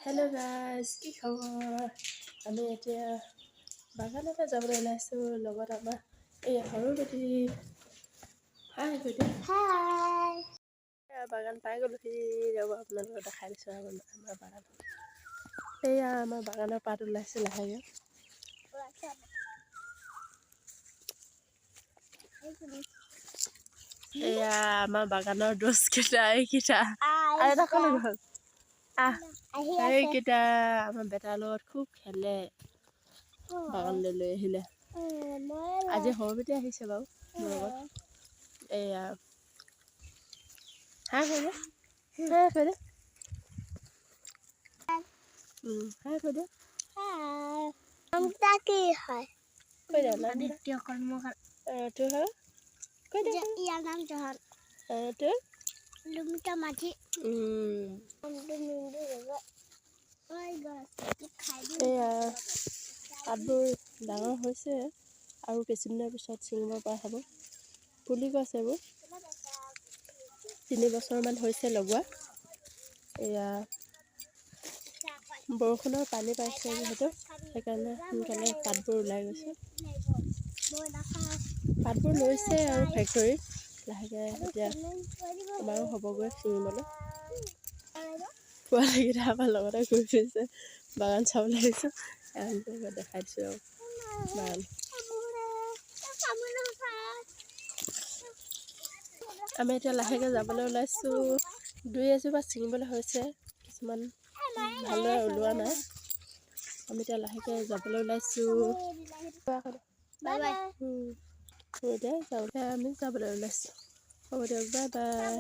Hello' guys, কি খবৰ? আমি এতিয়া বাগানতে যাবলৈ ওলাইছোঁ। লগত আমাৰ এই সৰু বেটি। হাই বেটি। হাই। বাগান পাই গ'লোহি। ৰ'ব আপোনালোকক দেখাই দিছোঁ আমাৰ বাগান। এয়া আমাৰ বাগানৰ পাত ওলাইছে লাহেকৈ। এয়া আমাৰ বাগানৰ দোষকেইটা এইকেইটা। আৰু এটা ক'লৈ গ'ল? এইকেইটা আমাৰ বেটাৰ লগত খুব খেলে। বাগানলৈ লৈ আহিলে। আজি সৰু বেটি আহিছে বাৰু মোৰ লগত। এয়া হাই কৈ দে, হাই কৈ দে, হাই কৈ দে। নামটা কি হয়? কৈ দে নাম আদিত্য কৰ্মকাৰ। তোৰ হয় কৈ দে। ইয়াৰ নাম জহন। তোৰ লুমিতা মাঝি। এয়া পাতবোৰ ডাঙৰ হৈছে আৰু কিছুদিনৰ পিছত ছিঙিব পৰা হ'ব। পুলি গছ এইবোৰ 3 বছৰমান হৈছে লগোৱা। এয়া বৰষুণৰ পানী পাইছে যিহেতু সেইকাৰণে সোনকালে পাতবোৰ ওলাই গৈছে। পাতবোৰ লৈছে আৰু ফেক্টৰীত লাহেকৈ এতিয়া আমাৰো হ'বগৈ ছিঙিবলৈ। পোৱালীকেইটা আমাৰ লগতে ঘূৰি ফুৰিছে। বাগান চাবলৈ আহিছোঁ। দেখাই দিছোঁ আৰু বাগান। আমি এতিয়া লাহেকৈ যাবলৈ ওলাইছোঁ। 2-এজোপা ছিঙিবলৈ হৈছে, কিছুমান ভালদৰে ওলোৱা নাই। আমি এতিয়া লাহেকৈ যাবলৈ ওলাইছোঁ। Bye bye. এতিয়া আমি যাবলৈ ওলাইছোঁ। হ'ব দিয়ক, বাই বাই।